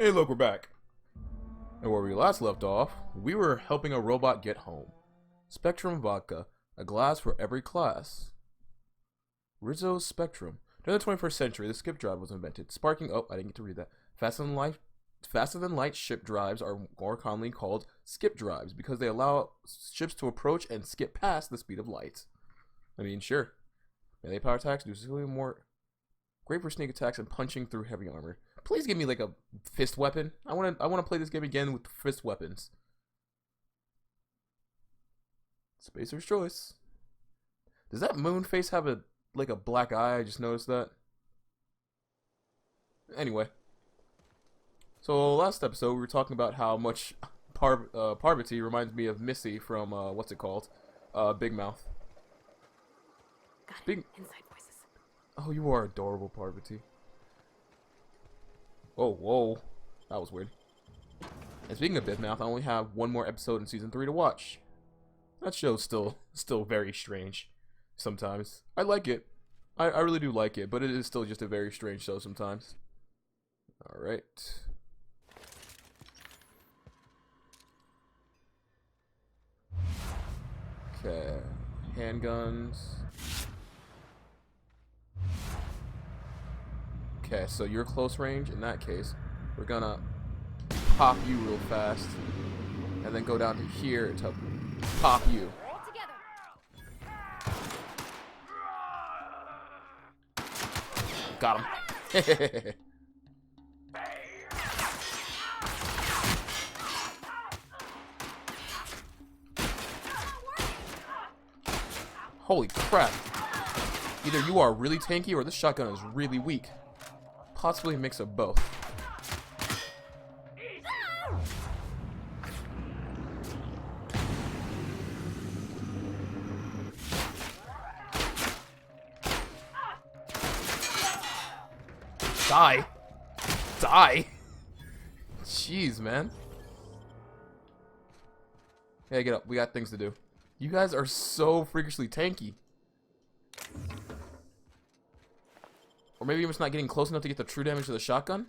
Hey, look, we're back. And where we last left off, we were helping a robot get home. Spectrum vodka, a glass for every class. Rizzo's Spectrum. During the 21st century, the skip drive was invented, sparking. Oh, I didn't get to read that. Faster than light ship drives are more commonly called skip drives because they allow ships to approach and skip past the speed of light. I mean, sure. Melee power attacks do significantly more. Great for sneak attacks and punching through heavy armor. Please give me like a fist weapon. I wanna play this game again with fist weapons. Spacer's choice. Does that moon face have a black eye? I just noticed that. Anyway. So last episode we were talking about how much Parvati reminds me of Missy from what's it called? Big Mouth. Got it. Big... Inside voices. Oh, you are adorable, Parvati. Oh, whoa. That was weird. And speaking of Big Mouth, I only have one more episode in season 3 to watch. That show's still very strange sometimes. I like it. I really do like it, but it is still just a very strange show sometimes. Alright. Okay. Handguns. Okay, so you're close range. In that case, we're gonna pop you real fast, and then go down to here to pop you. All together. Got him. Holy crap. Either you are really tanky or this shotgun is really weak. Possibly a mix of both. Die. Die. Jeez, man. Hey, get up. We got things to do. You guys are so freakishly tanky. Or maybe you're just not getting close enough to get the true damage of the shotgun?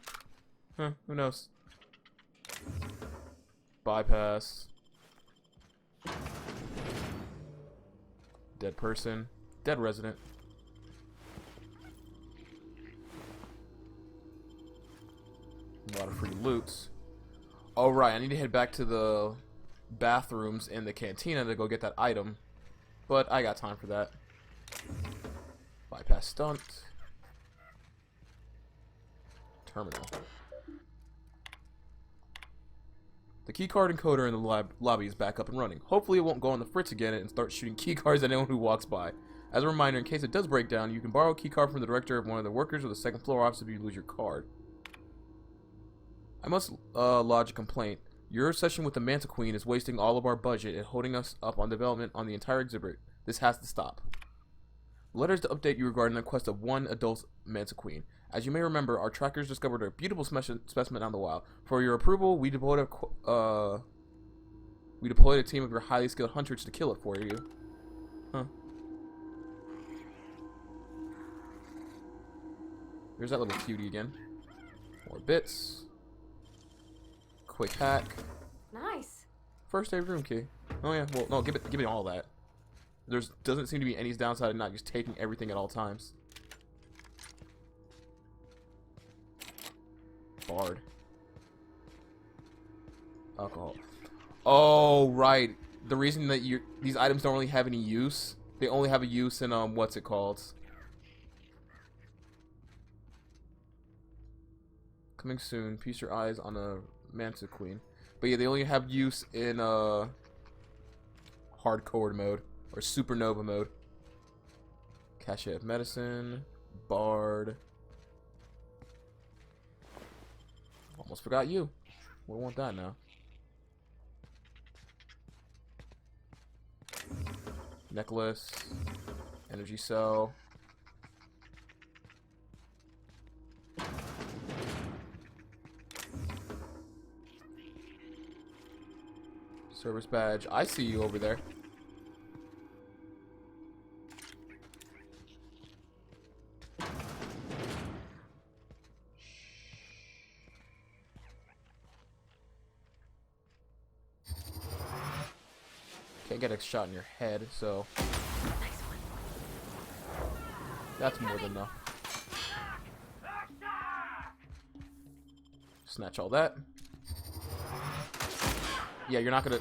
Huh, who knows? Bypass. Dead person. Dead resident. A lot of free loots. Oh, right, I need to head back to the bathrooms in the cantina to go get that item. But I got time for that. Bypass stunt. Terminal. The keycard encoder in the lobby is back up and running. Hopefully it won't go on the fritz again and start shooting keycards at anyone who walks by. As a reminder, in case it does break down, you can borrow a keycard from the director of one of the workers or the second floor office if you lose your card. I must lodge a complaint. Your session with the Manta Queen is wasting all of our budget and holding us up on development on the entire exhibit. This has to stop. Letters to update you regarding the quest of one adult Manta Queen. As you may remember, our trackers discovered a beautiful specimen out in the wild. For your approval, we deployed a team of your highly skilled hunters to kill it for you. Huh. There's that little cutie again. More bits. Quick hack. Nice. First aid room key. Oh yeah, well no, give me all that. Doesn't seem to be any downside of not just taking everything at all times. Bard. Alcohol. Oh right. The reason that these items don't really have any use, they only have a use in what's it called? Coming soon. Feast your eyes on a Manta Queen. But yeah, they only have use in hardcore mode or supernova mode. Cache of medicine, Bard. Almost forgot you. We don't want that now. Necklace, energy cell. Service badge. I see you over there. Can't get a shot in your head, so Nice one. that's more than enough. Snatch all that. Yeah, you're not gonna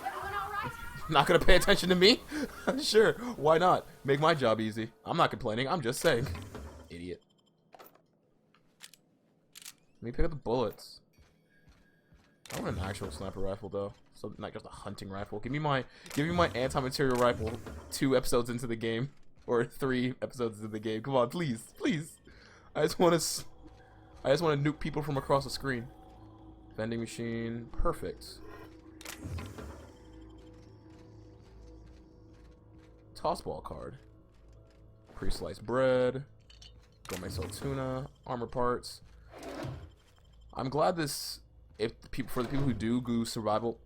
Everyone all right? not gonna pay attention to me? Sure, why not? Make my job easy. I'm not complaining, I'm just saying. Idiot. Let me pick up the bullets. I want an actual sniper rifle though. So not just a hunting rifle. Give me my anti-material rifle 2 episodes into the game. Or 3 episodes into the game. Come on, please. Please. I just wanna nuke people from across the screen. Vending machine. Perfect. Tossball card. Pre-sliced bread. Gourmet salt tuna. Armor parts. I'm glad this, for the people who do go survival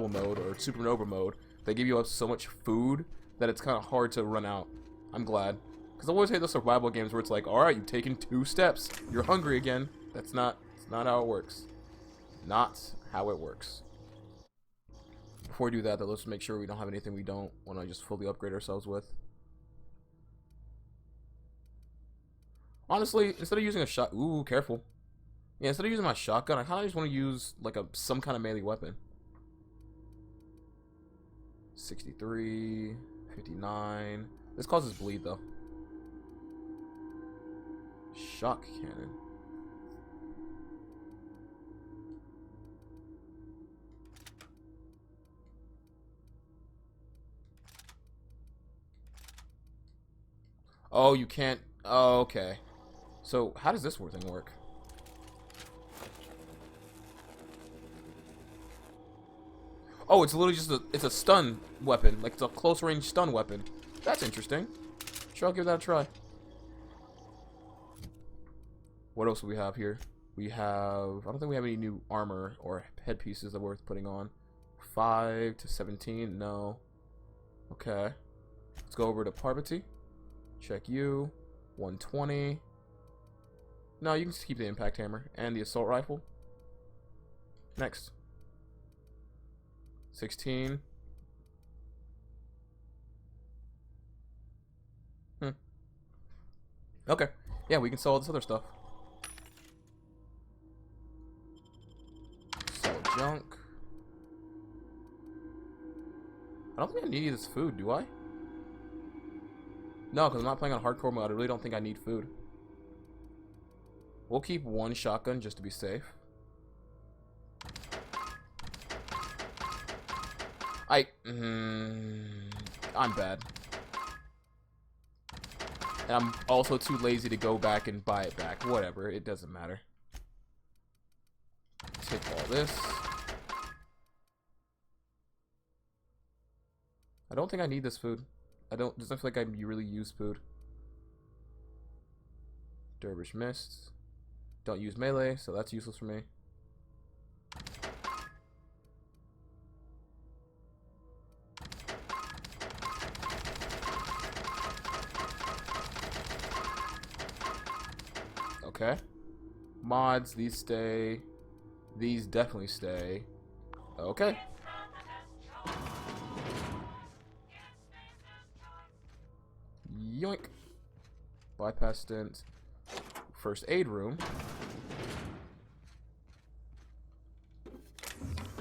mode or supernova mode, they give you so much food that it's kind of hard to run out. I'm glad, because I always hate those survival games where it's like, all right, you've taken 2 steps, you're hungry again. It's not how it works. Not how it works. Before we do that, though, let's make sure we don't have anything we don't want to just fully upgrade ourselves with. Honestly, instead of using a shot, ooh, careful. Yeah, instead of using my shotgun, I kind of just want to use like some kind of melee weapon. 63, 59. This causes bleed though. Shock cannon. Oh, you can't. Oh, okay. So, how does this thing work? Oh, it's literally just a stun weapon. Like, it's a close-range stun weapon. That's interesting. Sure, I'll give that a try. What else do we have here? We have... I don't think we have any new armor or headpieces that are worth putting on. 5 to 17? No. Okay. Let's go over to Parvati. Check you. 120. No, you can just keep the impact hammer and the assault rifle. Next. 16. Okay. Yeah, we can sell all this other stuff. Sell junk. I don't think I need this food, do I? No, because I'm not playing on hardcore mode. I really don't think I need food. We'll keep 1 shotgun just to be safe. I'm bad. And I'm also too lazy to go back and buy it back. Whatever, it doesn't matter. Take all this. I don't think I need this food. Doesn't feel like I really use food. Dervish Mist. Don't use melee, so that's useless for me. Okay. Mods, these stay. These definitely stay. Okay. Yoink. Bypass stint. First aid room.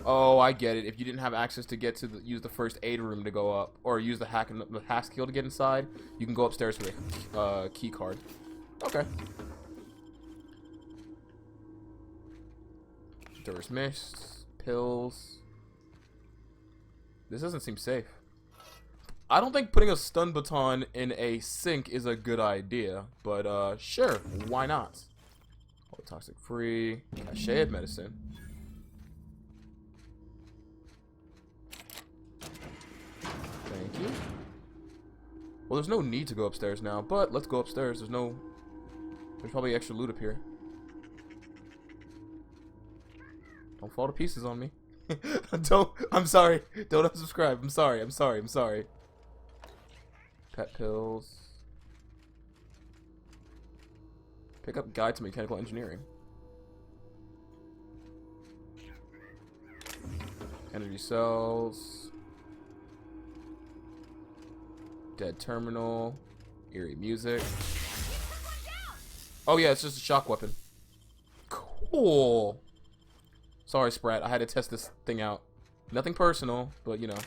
Oh, I get it. If you didn't have access to get to use the first aid room to go up, or use the hack skill to get inside, you can go upstairs with a key card. Okay. Doors mist, pills. This doesn't seem safe. I don't think putting a stun baton in a sink is a good idea, but sure, why not? Oh, toxic free, cachet of medicine. Thank you. Well, there's no need to go upstairs now, but let's go upstairs. There's probably extra loot up here. Don't fall to pieces on me. I'm sorry. Don't unsubscribe. I'm sorry. Pet pills. Pick up guide to mechanical engineering. Energy cells. Dead terminal. Eerie music. Oh yeah, it's just a shock weapon. Cool. Sorry, Sprat. I had to test this thing out. Nothing personal, but you know.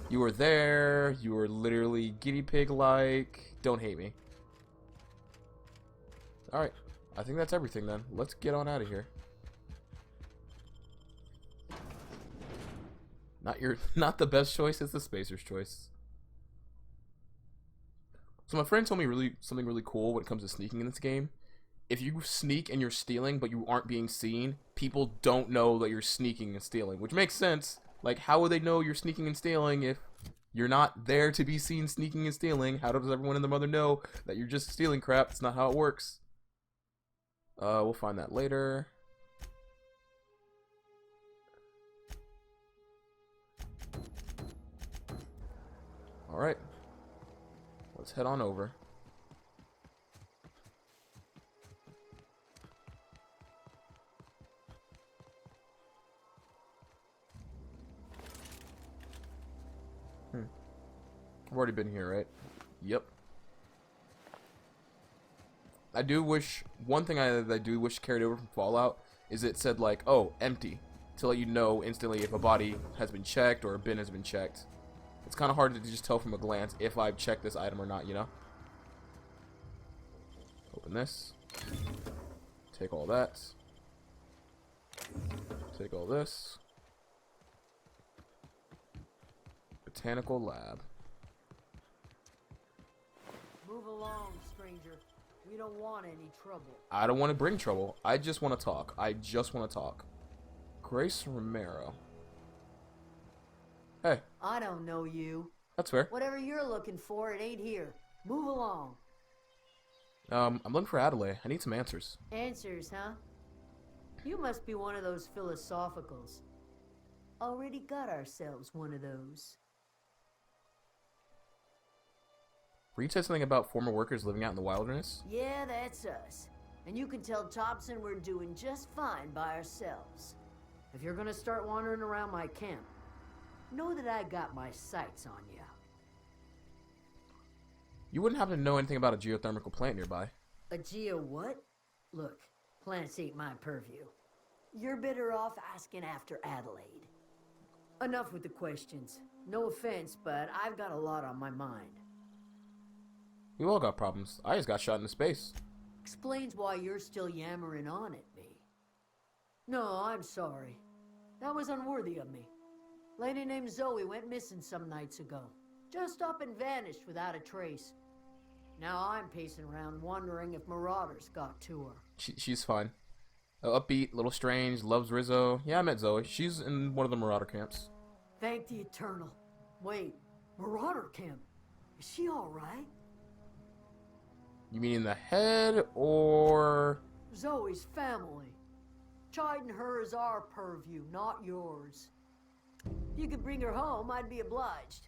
You were there. You were literally guinea pig-like. Don't hate me. Alright. I think that's everything then. Let's get on out of here. Not the best choice, it's the spacer's choice. So my friend told me something really cool when it comes to sneaking in this game. If you sneak and you're stealing, but you aren't being seen, people don't know that you're sneaking and stealing, which makes sense. Like, how would they know you're sneaking and stealing if you're not there to be seen sneaking and stealing? How does everyone and their mother know that you're just stealing crap? It's not how it works. We'll find that later. Alright. Let's head on over. I've already been here, right? Yep. I do wish, one thing I do wish carried over from Fallout is it said like, oh, empty, to let you know instantly if a body has been checked or a bin has been checked. It's kind of hard to just tell from a glance if I've checked this item or not, you know? Open this. Take all that. Take all this. Botanical lab. Move along, stranger. We don't want any trouble. I don't want to bring trouble. I just want to talk. I just want to talk. Grace Romero. Hey. I don't know you. That's fair. Whatever you're looking for, it ain't here. Move along. I'm looking for Adelaide. I need some answers. Answers, huh? You must be one of those philosophicals. Already got ourselves one of those. Were you saying something about former workers living out in the wilderness? Yeah, that's us. And you can tell Thompson we're doing just fine by ourselves. If you're gonna start wandering around my camp, know that I got my sights on you. You wouldn't happen to know anything about a geothermal plant nearby? A geo what? Look, plants ain't my purview. You're better off asking after Adelaide. Enough with the questions. No offense, but I've got a lot on my mind. We all got problems. I just got shot into space. Explains why you're still yammering on at me. No, I'm sorry. That was unworthy of me. Lady named Zoe went missing some nights ago. Just up and vanished without a trace. Now I'm pacing around wondering if marauders got to her. She's fine. Upbeat, little strange, loves Rizzo. Yeah, I met Zoe. She's in one of the marauder camps. Thank the Eternal. Wait, marauder camp? Is she alright? You mean in the head, or... Zoe's family. Chiding her is our purview, not yours. If you could bring her home, I'd be obliged.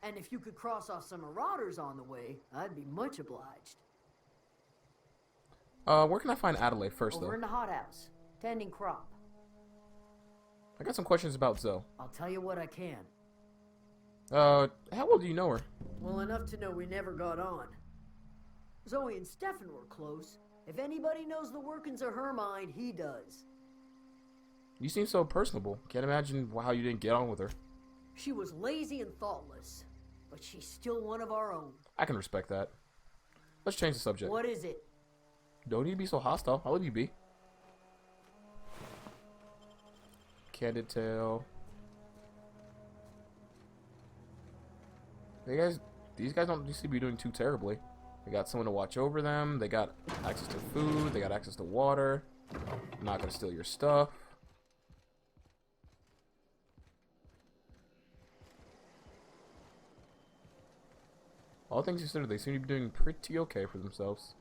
And if you could cross off some marauders on the way, I'd be much obliged. Where can I find Adelaide first, Over though? in the hothouse, tending crop. I got some questions about Zoe. I'll tell you what I can. How well do you know her? Well, enough to know we never got on. Zoe and Stefan were close. If anybody knows the workings of her mind, he does. You seem so personable. Can't imagine how you didn't get on with her. She was lazy and thoughtless, but she's still one of our own. I can respect that. Let's change the subject. What is it? Don't need to be so hostile. I'll let you be. Candid tale. These guys don't seem to be doing too terribly. They got someone to watch over them. They got access to food. They got access to water. I'm not gonna steal your stuff. All things considered, they seem to be doing pretty okay for themselves.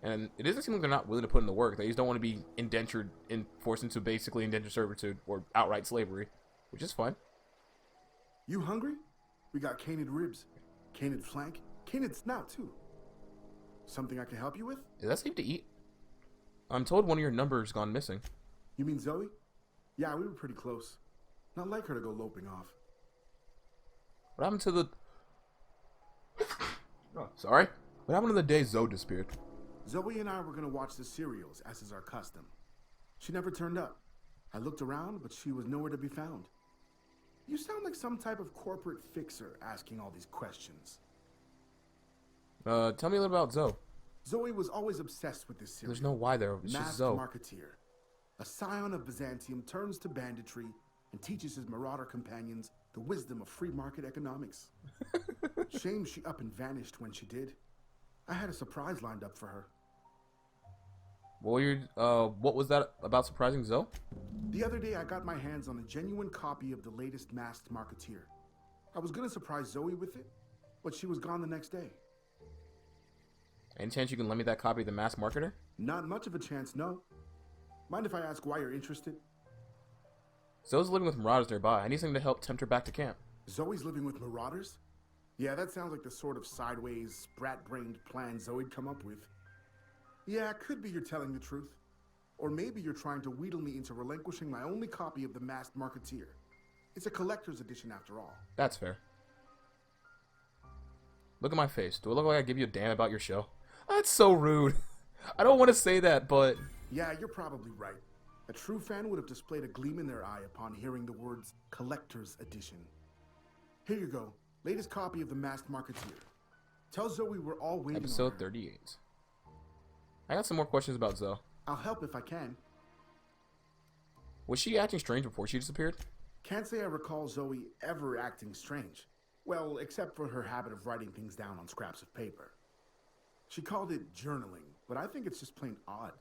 And it doesn't seem like they're not willing to put in the work. They just don't want to be forced into basically indentured servitude or outright slavery, which is fine. You hungry? We got canid ribs, canid flank, canid snout too. Something I can help you with? Is that safe to eat? I'm told one of your numbers gone missing. You mean Zoe? Yeah, we were pretty close. Not like her to go loping off. What happened to the... Oh, sorry? What happened to the day Zoe disappeared? Zoe and I were gonna watch the serials, as is our custom. She never turned up. I looked around, but she was nowhere to be found. You sound like some type of corporate fixer asking all these questions. Tell me a little about Zoe. Zoe was always obsessed with this serial. There's no why there. It's just Masked Zoe. Marketeer. A scion of Byzantium turns to banditry and teaches his marauder companions the wisdom of free market economics. Shame she up and vanished when she did. I had a surprise lined up for her. What was that about surprising Zoe? The other day I got my hands on a genuine copy of the latest Masked Marketeer. I was gonna surprise Zoe with it, but she was gone the next day. Any chance you can lend me that copy of the Masked Marketer? Not much of a chance, no. Mind if I ask why you're interested? Zoe's living with marauders nearby. I need something to help tempt her back to camp. Zoe's living with marauders? Yeah, that sounds like the sort of sideways, sprat-brained plan Zoe'd come up with. Yeah, it could be you're telling the truth. Or maybe you're trying to wheedle me into relinquishing my only copy of the Masked Marketeer. It's a collector's edition after all. That's fair. Look at my face. Do I look like I give you a damn about your show? That's so rude. I don't want to say that, but... Yeah, you're probably right. A true fan would have displayed a gleam in their eye upon hearing the words collector's edition. Here you go. Latest copy of the Masked Marketeer. Tell Zoe we're all waiting on Episode her. 38. I got some more questions about Zoe. I'll help if I can. Was she acting strange before she disappeared? Can't say I recall Zoe ever acting strange. Well, except for her habit of writing things down on scraps of paper. She called it journaling, but I think it's just plain odd.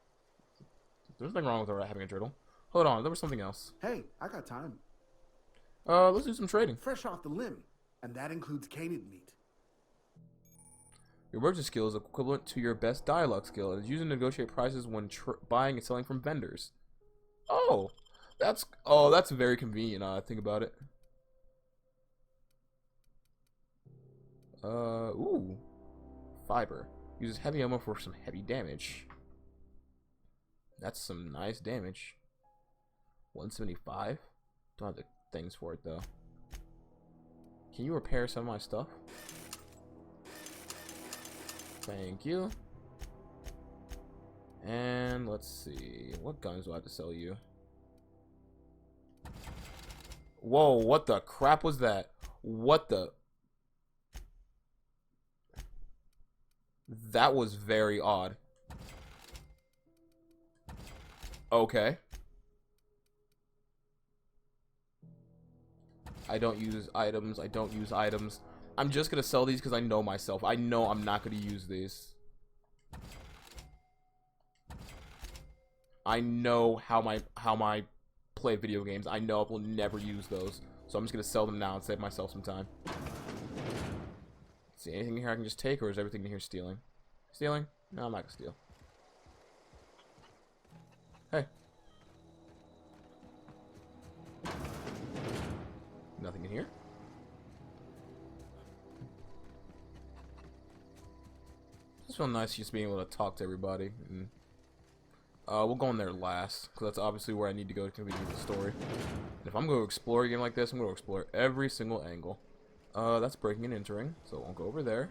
There's nothing wrong with her having a journal. Hold on, there was something else. Hey, I got time. Let's do some trading. Fresh off the limb, and that includes canid meat. Your merchant skill is equivalent to your best dialogue skill and is used to negotiate prices when buying and selling from vendors. Oh, that's very convenient. Now I think about it. Ooh, fiber uses heavy ammo for some heavy damage. That's some nice damage. 175. Don't have the things for it though. Can you repair some of my stuff? Thank you. And let's see. What guns do I have to sell you? Whoa, what the crap was that? What the... That was very odd. Okay. I don't use items. I don't use items. I'm just gonna sell these because I know myself. I know I'm not gonna use these. I know how my play video games. I know I will never use those. So I'm just gonna sell them now and save myself some time. See anything here I can just take, or is everything in here stealing? Stealing? No, I'm not gonna steal. Hey. Nothing in here. Just feel nice just being able to talk to everybody. And we'll go in there last, because that's obviously where I need to go to continue the story. And if I'm going to explore a game like this, I'm going to explore every single angle. That's breaking and entering, so it won't go over there.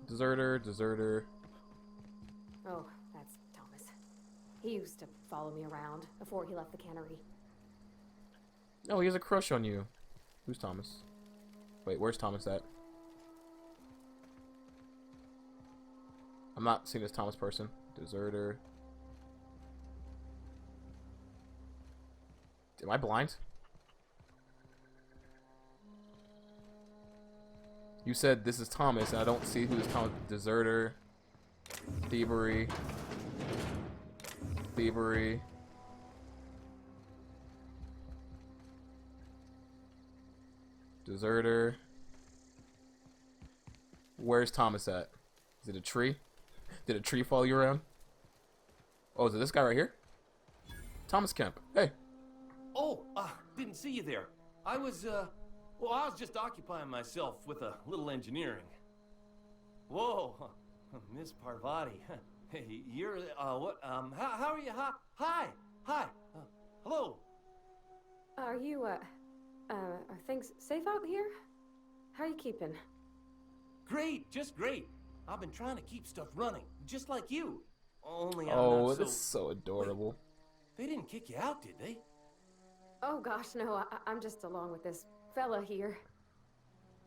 Deserter, deserter. Oh, that's Thomas. He used to follow me around before he left the cannery. Oh, he has a crush on you. Who's Thomas? Wait, where's Thomas at? I'm not seeing this Thomas person. Deserter. Am I blind? You said this is Thomas, and I don't see who this Thomas. Deserter. Thievery. Thievery. Deserter. Where's Thomas at? Is it a tree? Did a tree follow you around? Oh, is it this guy right here? Thomas Kemp. Hey. Oh, didn't see you there. I was just occupying myself with a little engineering. Whoa, Miss Parvati. Hey, you're, what, how are you? Hi, hello. Are you, are things safe out here? How are you keeping? Great, just great. I've been trying to keep stuff running, just like you. Only I'm Oh, not so... that's so adorable. They didn't kick you out, did they? Oh gosh, no, I'm just along with this fella here.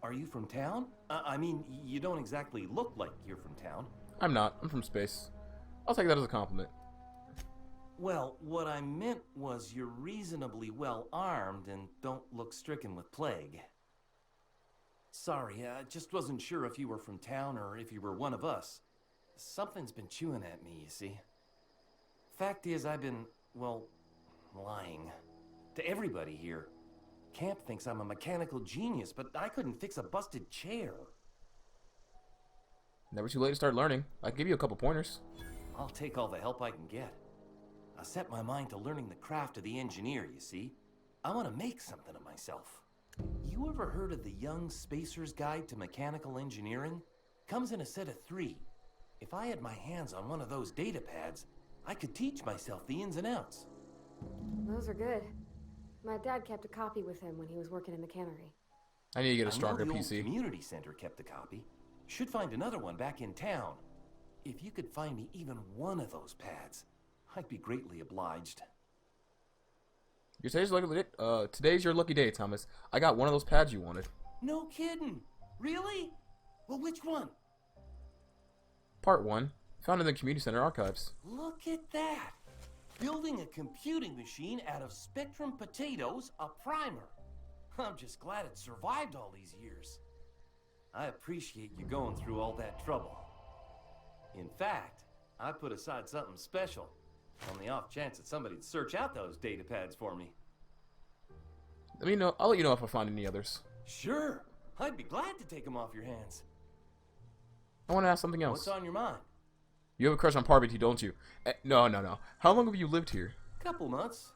Are you from town? I mean, you don't exactly look like you're from town. I'm not. I'm from space. I'll take that as a compliment. Well, what I meant was you're reasonably well armed and don't look stricken with plague. Sorry, I just wasn't sure if you were from town or if you were one of us. Something's been chewing at me, you see. Fact is, I've been, well, lying. To everybody here. Camp thinks I'm a mechanical genius, but I couldn't fix a busted chair. Never too late to start learning. I can give you a couple pointers. I'll take all the help I can get. I set my mind to learning the craft of the engineer, you see. I want to make something of myself. You ever heard of the Young Spacer's Guide to Mechanical Engineering? Comes in a set of 3. If I had my hands on one of those data pads, I could teach myself the ins and outs. Those are good. My dad kept a copy with him when he was working in the cannery. I need to get a stronger I know the PC. old community center kept a copy. Should find another one back in town. If you could find me even one of those pads, I'd be greatly obliged. Today's your lucky day, Thomas. I got one of those pads you wanted. No kidding. Really? Well, which one? Part 1. Found in the community center archives. Look at that. Building a computing machine out of Spectrum potatoes, a primer. I'm just glad it survived all these years. I appreciate you going through all that trouble. In fact, I put aside something special on the off chance that somebody'd search out those data pads for me. I'll let you know if I find any others. Sure. I'd be glad to take them off your hands. I want to ask something else. What's on your mind? You have a crush on Parvati, don't you? No. How long have you lived here? Couple months.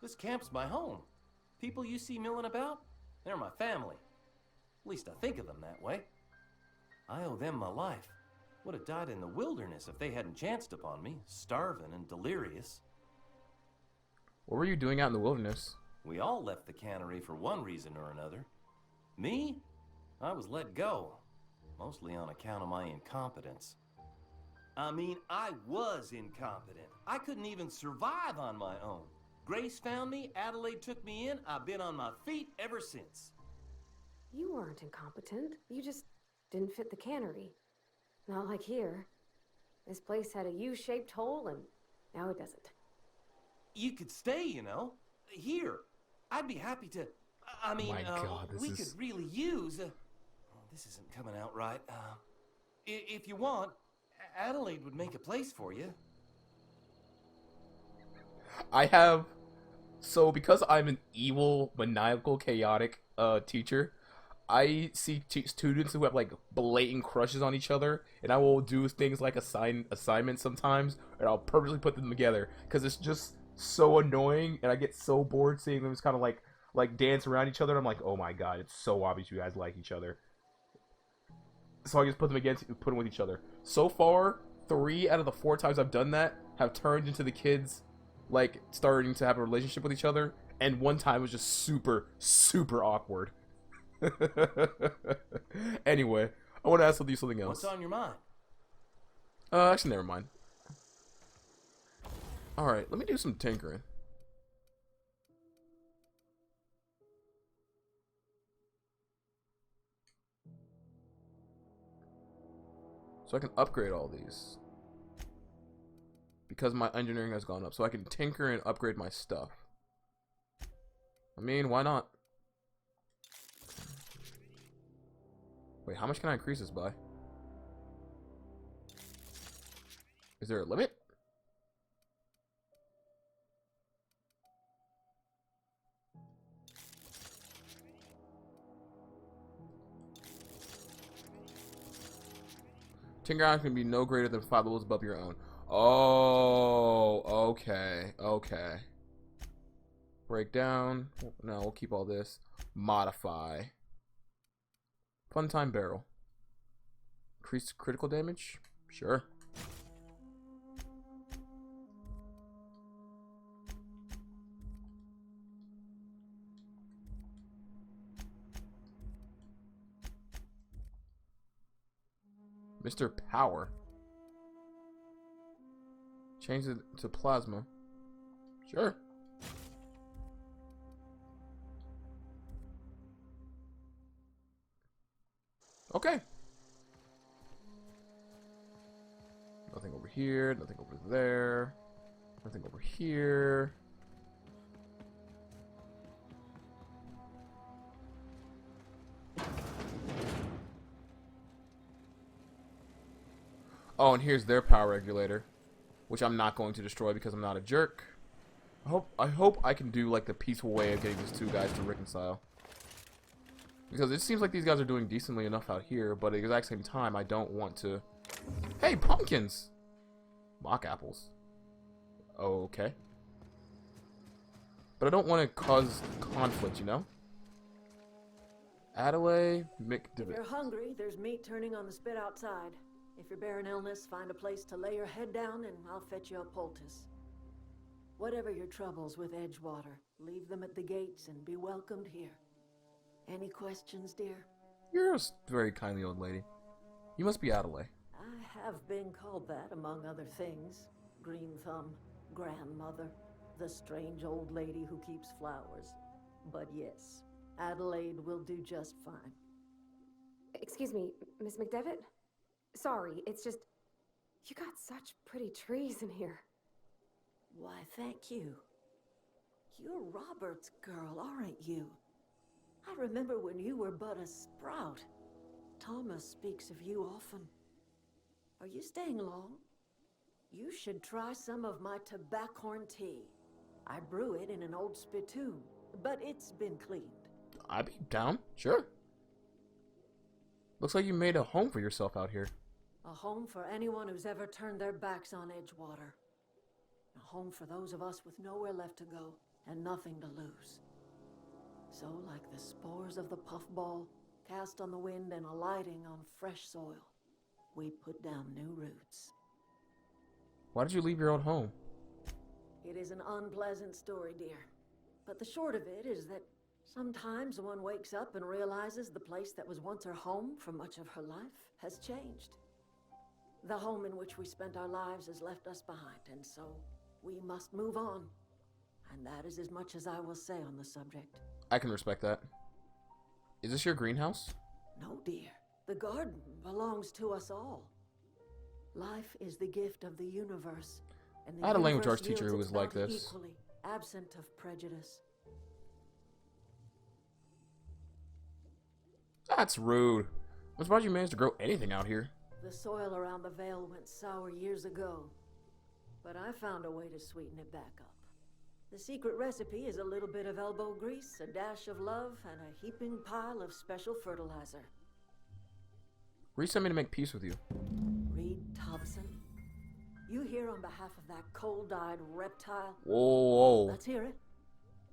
This camp's my home. People you see milling about, they're my family. At least I think of them that way. I owe them my life. Would have died in the wilderness if they hadn't chanced upon me, starving and delirious. What were you doing out in the wilderness? We all left the cannery for one reason or another. Me? I was let go, mostly on account of my incompetence. I mean, I was incompetent. I couldn't even survive on my own. Grace found me, Adelaide took me in, I've been on my feet ever since. You weren't incompetent. You just didn't fit the cannery. Not like here. This place had a U-shaped hole, and now it doesn't. You could stay, you know. Here. I'd be happy to... I mean, My God, we could really use... this isn't coming out right. If you want, Adelaide would make a place for you. Because I'm an evil, maniacal, chaotic teacher, I see students who have like blatant crushes on each other, and I will do things like assignments sometimes, and I'll purposely put them together because it's just so annoying, and I get so bored seeing them just kind of like dance around each other. And I'm like, oh my god, it's so obvious you guys like each other. So I just put them with each other. So far, 3 out of the 4 times I've done that have turned into the kids like starting to have a relationship with each other, and one time was just super, super awkward. Anyway, I want to ask you something else. What's on your mind? Actually, never mind. Alright, let me do some tinkering. So I can upgrade all these. Because my engineering has gone up. So I can tinker and upgrade my stuff. I mean, why not? Wait, how much can I increase this by? Is there a limit? Tinker can be no greater than 5 levels above your own. Oh, okay. Break down. No, we'll keep all this. Modify. Fun time barrel. Increase critical damage? Sure. Mr. Power. Change it to plasma. Sure. Okay. Nothing over here, nothing over there, nothing over here. Oh, and here's their power regulator, which I'm not going to destroy because I'm not a jerk. I hope I can do like the peaceful way of getting these two guys to reconcile. Because it seems like these guys are doing decently enough out here, but at the exact same time, I don't want to... Hey, pumpkins! Mock apples. Okay. But I don't want to cause conflict, you know? Adelaide, If you're hungry, there's meat turning on the spit outside. If you're bearing illness, find a place to lay your head down and I'll fetch you a poultice. Whatever your troubles with Edgewater, leave them at the gates and be welcomed here. Any questions, dear? You're a very kindly old lady. You must be Adelaide. I have been called that, among other things. Green Thumb, grandmother, the strange old lady who keeps flowers. But yes, Adelaide will do just fine. Excuse me, Miss McDevitt? Sorry, it's just... You got such pretty trees in here. Why, thank you. You're Robert's girl, aren't you? I remember when you were but a sprout. Thomas speaks of you often. Are you staying long? You should try some of my tobaccorn tea. I brew it in an old spittoon, but it's been cleaned. I'd be down, sure. Looks like you made a home for yourself out here. A home for anyone who's ever turned their backs on Edgewater. A home for those of us with nowhere left to go and nothing to lose. So, like the spores of the puffball, cast on the wind and alighting on fresh soil, we put down new roots. Why did you leave your old home? It is an unpleasant story, dear. But the short of it is that sometimes one wakes up and realizes the place that was once her home for much of her life has changed. The home in which we spent our lives has left us behind, and so we must move on. And that is as much as I will say on the subject. I can respect that. Is this your greenhouse? No, dear. The garden belongs to us all. Life is the gift of the universe. And the I had a language universe arts teacher yields who its was like bounty this. Equally, absent of prejudice. That's rude. I'm surprised you managed to grow anything out here. The soil around the Vale went sour years ago, but I found a way to sweeten it back up. The secret recipe is a little bit of elbow grease, a dash of love, and a heaping pile of special fertilizer. Reed sent me to make peace with you. Reed Thompson? You here on behalf of that cold-eyed reptile? Whoa, whoa. Let's hear it.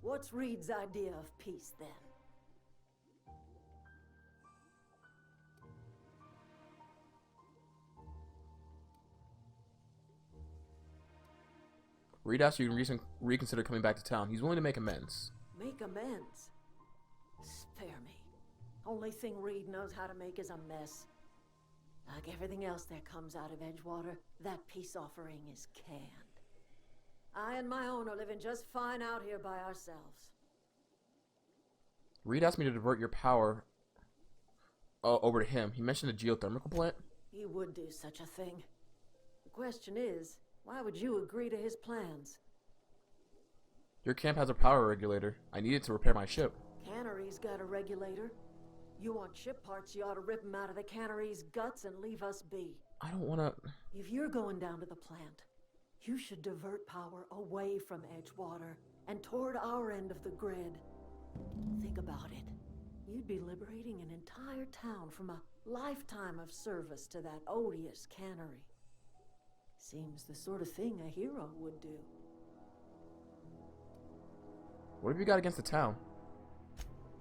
What's Reed's idea of peace, then? Reed asked you to reconsider coming back to town. He's willing to make amends. Make amends? Spare me. Only thing Reed knows how to make is a mess. Like everything else that comes out of Edgewater, that peace offering is canned. I and my own are living just fine out here by ourselves. Reed asked me to divert your power over to him. He mentioned a geothermal plant. He would do such a thing. The question is, why would you agree to his plans? Your camp has a power regulator. I need it to repair my ship. Cannery's got a regulator. You want ship parts, you ought to rip them out of the cannery's guts and leave us be. I don't want to... If you're going down to the plant, you should divert power away from Edgewater and toward our end of the grid. Think about it. You'd be liberating an entire town from a lifetime of service to that odious cannery. Seems the sort of thing a hero would do. What have you got against the town?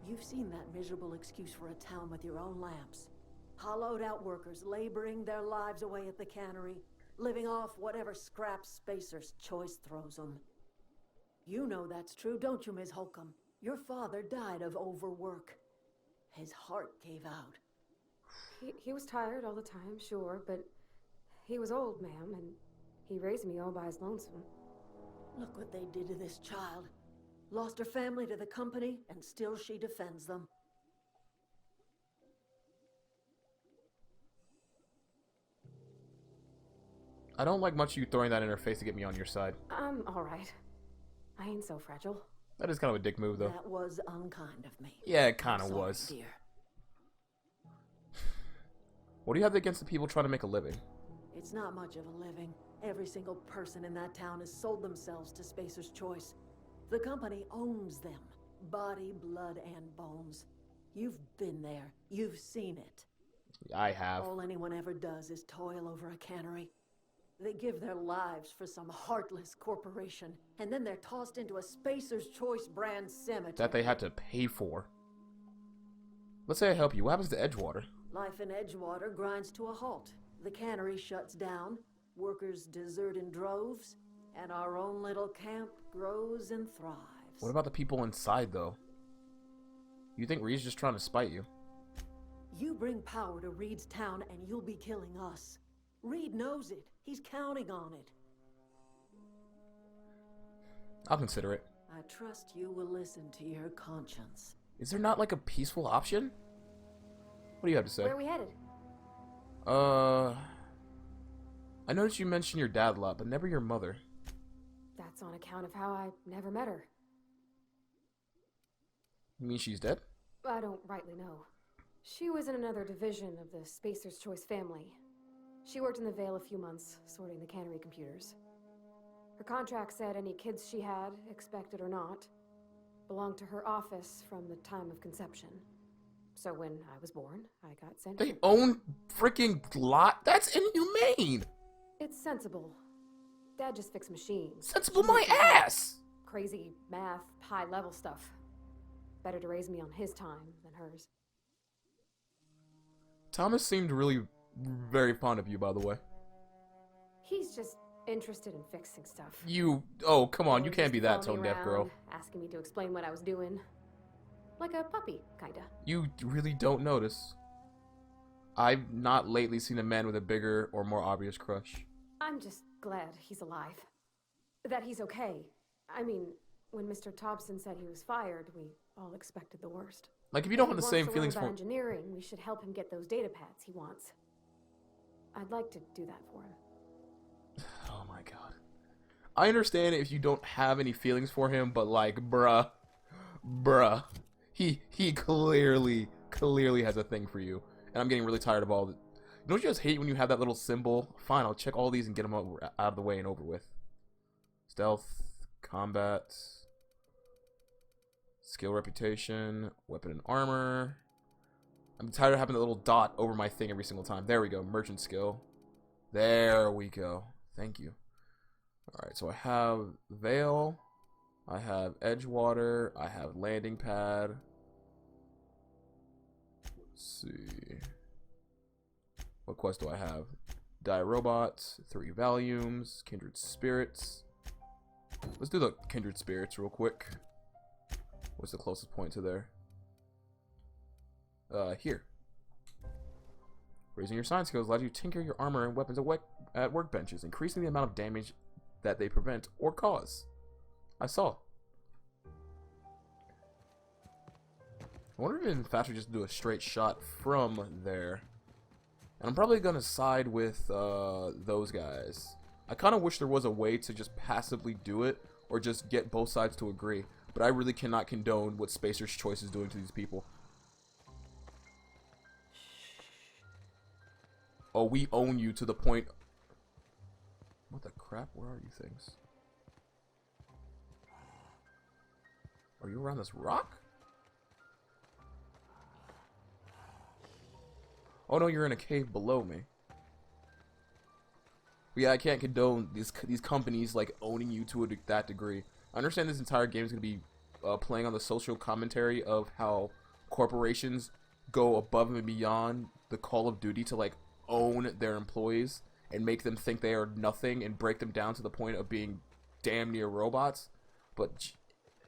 You've seen that miserable excuse for a town with your own lamps. Hollowed out workers laboring their lives away at the cannery, living off whatever scrap Spacer's choice throws them. You know that's true, don't you, Ms. Holcomb? Your father died of overwork. His heart gave out. He was tired all the time, sure, but he was old, ma'am, and he raised me all by his lonesome. Look what they did to this child. Lost her family to the company, and still she defends them. I don't like much you throwing that in her face to get me on your side. I'm all right. I ain't so fragile. That is kind of a dick move, though. That was unkind of me. Yeah, it kind of Sorry, was. dear. What do you have against the people trying to make a living? It's not much of a living. Every single person in that town has sold themselves to Spacer's Choice. The company owns them. Body, blood, and bones. You've been there. You've seen it. I have. All anyone ever does is toil over a cannery. They give their lives for some heartless corporation, and then they're tossed into a Spacer's Choice brand cemetery. That they had to pay for. Let's say I help you. What happens to Edgewater? Life in Edgewater grinds to a halt. The cannery shuts down, workers desert in droves, and our own little camp grows and thrives. What about the people inside, though? You think Reed's just trying to spite you? You bring power to Reed's town and you'll be killing us. Reed knows it. He's counting on it. I'll consider it. I trust you will listen to your conscience. Is there not like a peaceful option? What do you have to say? Where are we headed? I noticed you mentioned your dad a lot, but never your mother. That's on account of how I never met her. You mean she's dead? I don't rightly know. She was in another division of the Spacer's Choice family. She worked in the Vale a few months, sorting the cannery computers. Her contract said any kids she had, expected or not, belonged to her office from the time of conception. So when I was born, I got sent They here. own freaking lot? That's inhumane! It's sensible. Dad just fixed machines. Sensible She my was into ass! Crazy math, high-level stuff. Better to raise me on his time than hers. Thomas seemed really very fond of you, by the way. He's just interested in fixing stuff. Oh, come on, you Always can't used be to that follow me tone-deaf, girl. around, asking me to explain what I was doing. Like a puppy, kinda. You really don't notice. I've not lately seen a man with a bigger or more obvious crush. I'm just glad he's alive. That he's okay. I mean, when Mr. Thompson said he was fired, we all expected the worst. Like, if you don't If have the he same wants to feelings learn for... about engineering, we should help him get those data pads he wants. I'd like to do that for him. Oh my god. I understand if you don't have any feelings for him, but like, bruh. He clearly has a thing for you. And I'm getting really tired of all the... Don't you just hate when you have that little symbol? Fine, I'll check all these and get them out of the way and over with. Stealth, combat, skill, reputation, weapon and armor. I'm tired of having that little dot over my thing every single time. There we go, merchant skill. There we go. Thank you. Alright, so I have Vale, I have Edgewater, I have landing pad. Let's see. What quest do I have? Die Robots, 3 Volumes, Kindred Spirits. Let's do the Kindred Spirits real quick. What's the closest point to there? Here. Raising your science skills allows you to tinker your armor and weapons at workbenches, increasing the amount of damage that they prevent or cause. I saw. I wonder if it'd been faster just to do a straight shot from there. And I'm probably gonna side with those guys. I kind of wish there was a way to just passively do it, or just get both sides to agree. But I really cannot condone what Spacer's Choice is doing to these people. Oh, we own you to the point... What the crap? Where are you things? Are you around this rock? Oh no, you're in a cave below me. But yeah, I can't condone these companies like owning you to that degree. I understand this entire game is going to be playing on the social commentary of how corporations go above and beyond the call of duty to like own their employees and make them think they are nothing and break them down to the point of being damn near robots. But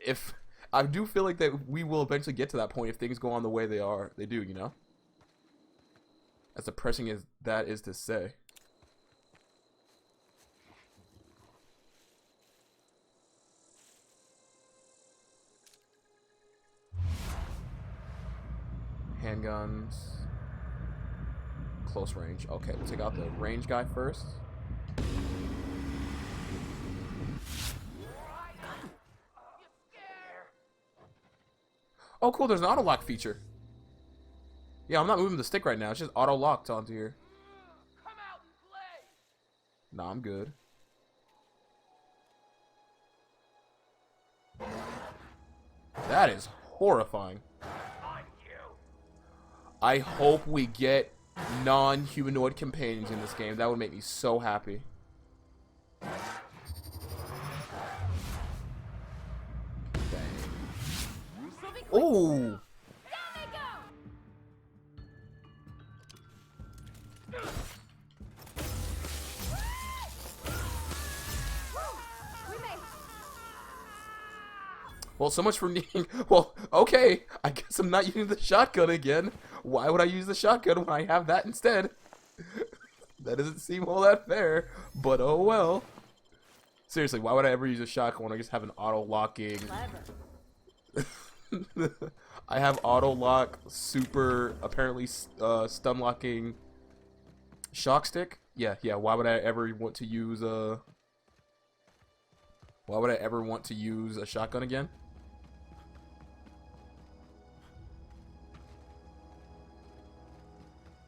if I do feel like that we will eventually get to that point if things go on the way they do, you know? As depressing as that is to say. Handguns. Close range. Okay, we'll take out the range guy first. Oh, cool, there's an auto lock feature. Yeah, I'm not moving the stick right now. It's just auto locked onto here. Come out and play. Nah, I'm good. That is horrifying. I hope we get non-humanoid companions in this game. That would make me so happy. Ooh! Well, so much for needing... Well, okay. I guess I'm not using the shotgun again. Why would I use the shotgun when I have that instead? That doesn't seem all that fair. But oh well. Seriously, why would I ever use a shotgun when I just have an auto-locking... I have auto-lock, super, apparently stun-locking shock stick? Yeah, why would I ever want to use a... Why would I ever want to use a shotgun again?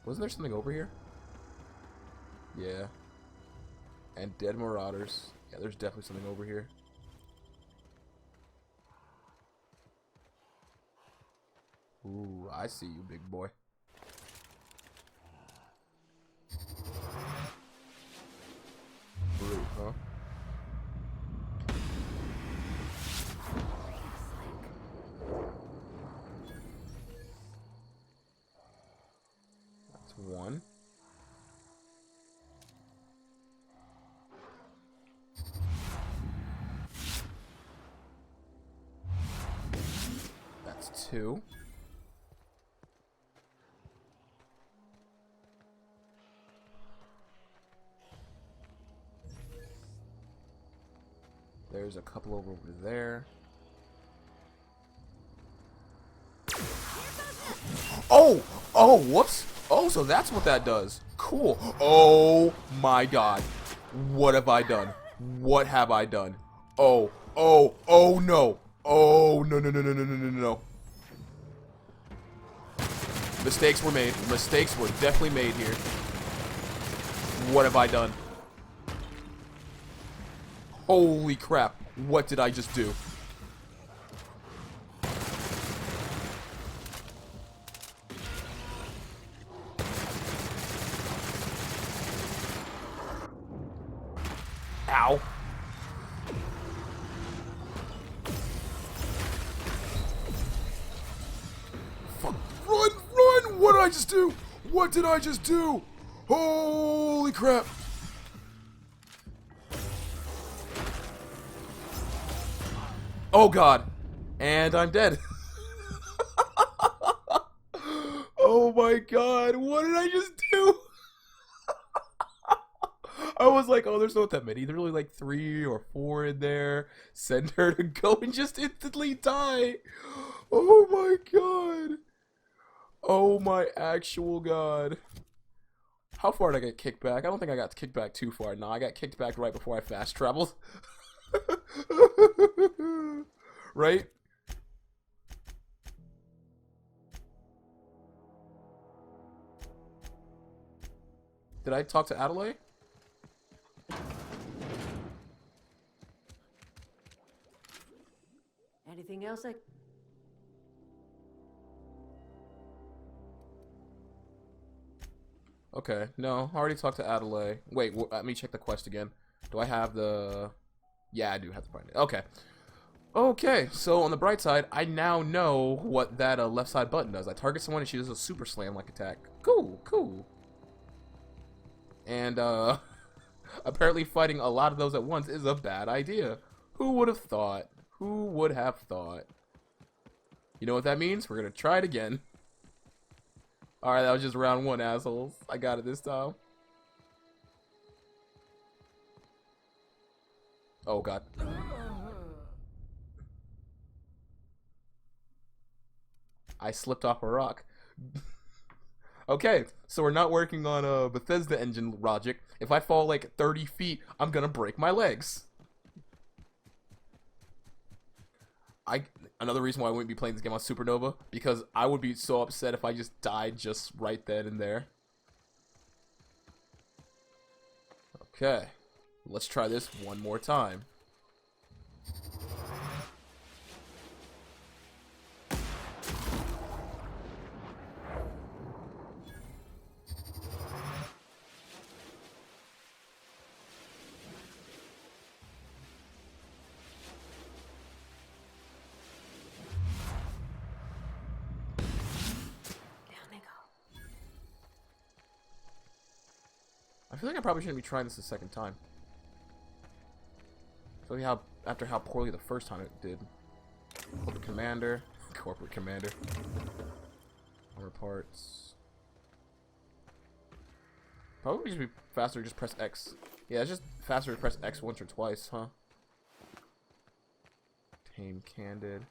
Wasn't there something over here? Yeah. And dead marauders. Yeah, there's definitely something over here. Ooh, I see you, big boy. Blue, huh? That's one. That's two. There's a couple over there. Oh! Oh, whoops! Oh, so that's what that does. Cool. Oh my god. What have I done? What have I done? Oh, oh, oh no. Oh, no, no, no, no, no, no, no, no. Mistakes were made. Mistakes were definitely made here. What have I done? Holy crap. What did I just do? Ow. Fuck. Run, run! What did I just do? What did I just do? Holy crap. Oh god. And I'm dead. Oh my god. What did I just do? I was like, oh, there's not that many. There's only like 3 or 4 in there. Send her to go and just instantly die. Oh my god. Oh my actual god. How far did I get kicked back? I don't think I got kicked back too far. No, I got kicked back right before I fast traveled. Right? Did I talk to Adelaide? Anything else I... Okay, no, I already talked to Adelaide. Wait, let me check the quest again. Do I have the... Yeah, I do have to find it. Okay. Okay, so on the bright side, I now know what that left side button does. I target someone and she does a super slam-like attack. Cool, cool. And, apparently fighting a lot of those at once is a bad idea. Who would have thought? Who would have thought? You know what that means? We're gonna try it again. Alright, that was just round 1, assholes. I got it this time. Oh, God. I slipped off a rock. Okay, so we're not working on a Bethesda engine logic. If I fall like 30 feet, I'm gonna break my legs. Another reason why I wouldn't be playing this game on Supernova, because I would be so upset if I just died just right then and there. Okay, let's try this one more time. I feel like I probably shouldn't be trying this a second time. So after how poorly the first time it did. Corporate Commander. Corporate Commander. Armor parts. Probably just be faster to just press X. Yeah, it's just faster to press X once or twice, huh? Tame Candid.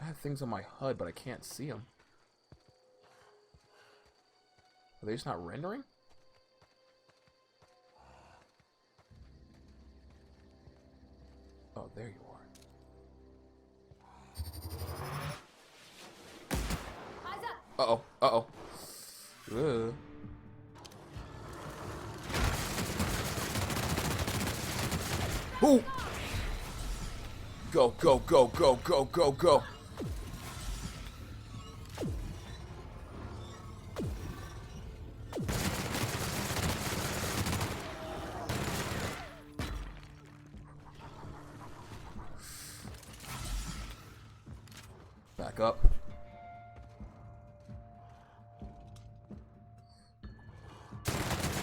I have things on my HUD, but I can't see them. Are they just not rendering? Oh, there you are. Eyes up! Uh-oh. Uh-oh. Ugh. Ooh! Go, go, go, go, go, go, go. Back up.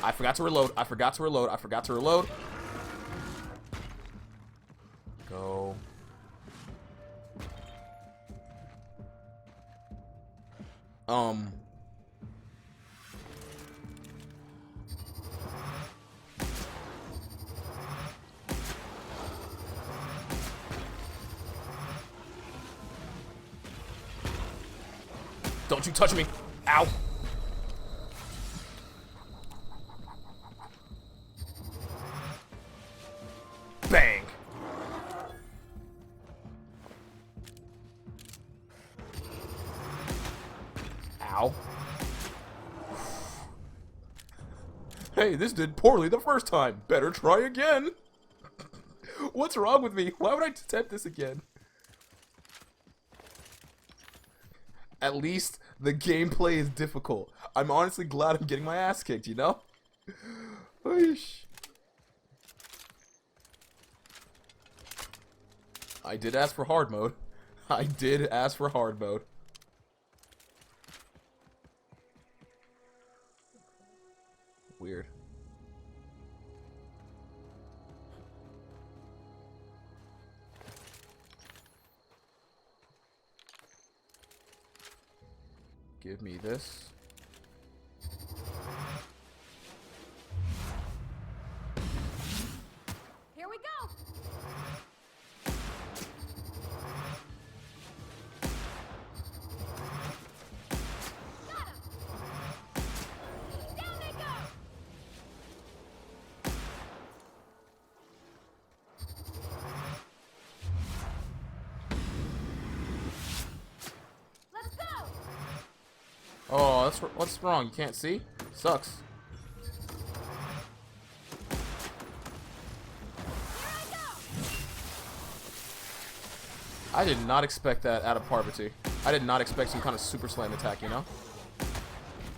I forgot to reload. I forgot to reload. I forgot to reload. Go. Don't you touch me. Ow. Bang. Ow. Hey, this did poorly the first time. Better try again. What's wrong with me? Why would I attempt this again? At least the gameplay is difficult. I'm honestly glad I'm getting my ass kicked, you know? Oish. I did ask for hard mode. I did ask for hard mode. Weird. Give me this. Here we go! Got him! Down they go! Let's go! Oh, what's wrong? You can't see? Sucks. I did not expect that out of Parvati. I did not expect some kind of super slam attack, you know?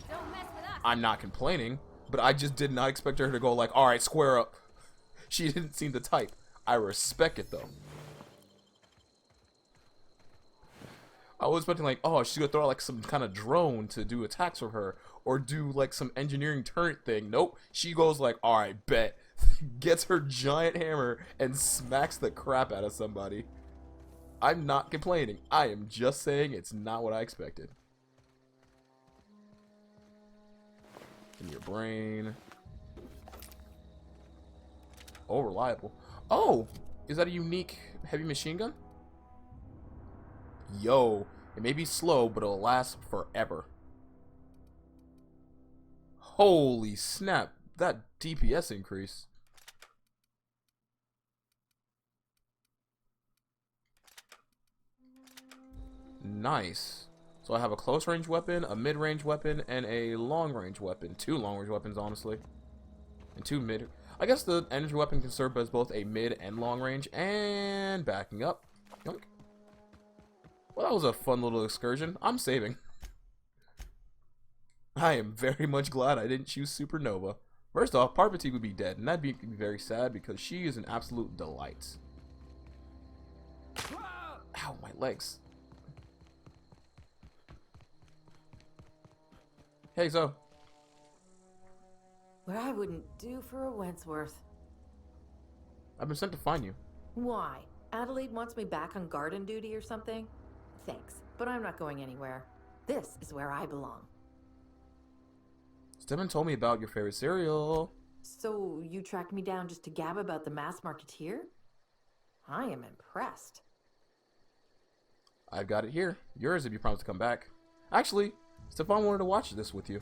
Don't mess with us! I'm not complaining, but I just did not expect her to go like, alright, square up. She didn't seem the type. I respect it, though. I was expecting like, oh, she's gonna throw out like some kind of drone to do attacks for her, or do like some engineering turret thing. Nope, she goes like, all right, bet, gets her giant hammer and smacks the crap out of somebody. I'm not complaining. I am just saying it's not what I expected. In your brain. Oh, reliable. Oh, is that a unique heavy machine gun? Yo, it may be slow, but it'll last forever. Holy snap, that DPS increase. Nice. So I have a close range weapon, a mid range weapon, and a long range weapon. 2 long range weapons, honestly. And 2 mid. I guess the energy weapon can serve as both a mid and long range. And backing up. Yoink. Well, that was a fun little excursion. I'm saving. I am very much glad I didn't choose Supernova. First off, Parvati would be dead, and that'd be very sad because she is an absolute delight. Ow, my legs. Hey, Zoe. What I wouldn't do for a Wentworth. I've been sent to find you. Why? Adelaide wants me back on garden duty or something? Thanks, but I'm not going anywhere. This is where I belong. Stedman told me about your favorite cereal. So you tracked me down just to gab about the mass marketeer? I am impressed. I've got it here. Yours if you promise to come back. Actually, Stefan wanted to watch this with you.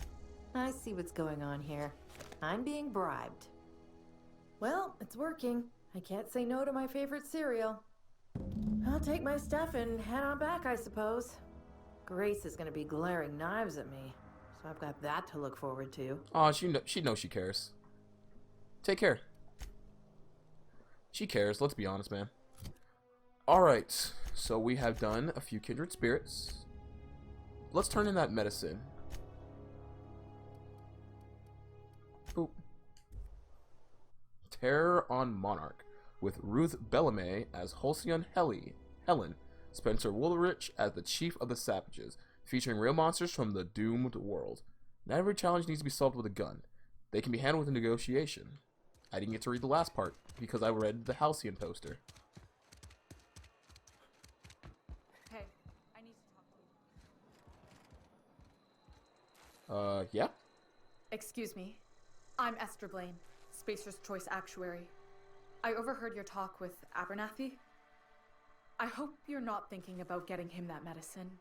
I see what's going on here. I'm being bribed. Well, it's working. I can't say no to my favorite cereal. I'll take my stuff and head on back, I suppose. Grace is gonna be glaring knives at me, so I've got that to look forward to. Aw, she knows she cares. Take care. She cares, let's be honest, man. Alright, so we have done a few kindred spirits. Let's turn in that medicine. Oop. Terror on Monarch, with Ruth Bellamy as Halcyon Helen, Spencer Woolrich as the Chief of the Savages, featuring real monsters from the doomed world. Not every challenge needs to be solved with a gun. They can be handled with a negotiation. I didn't get to read the last part, because I read the Halcyon poster. Hey, I need to talk to you. Yeah? Excuse me. I'm Esther Blaine, Spacer's Choice Actuary. I overheard your talk with Abernathy. I hope you're not thinking about getting him that medicine.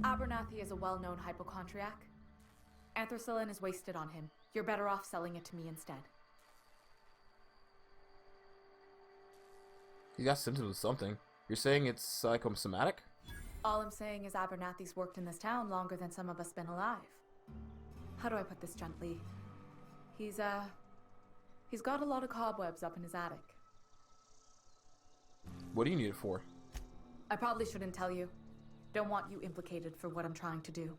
Abernathy is a well-known hypochondriac. Anthracillin is wasted on him. You're better off selling it to me instead. He got symptoms of something. You're saying it's psychosomatic? All I'm saying is Abernathy's worked in this town longer than some of us been alive. How do I put this gently? He's got a lot of cobwebs up in his attic. What do you need it for? I probably shouldn't tell you. Don't want you implicated for what I'm trying to do.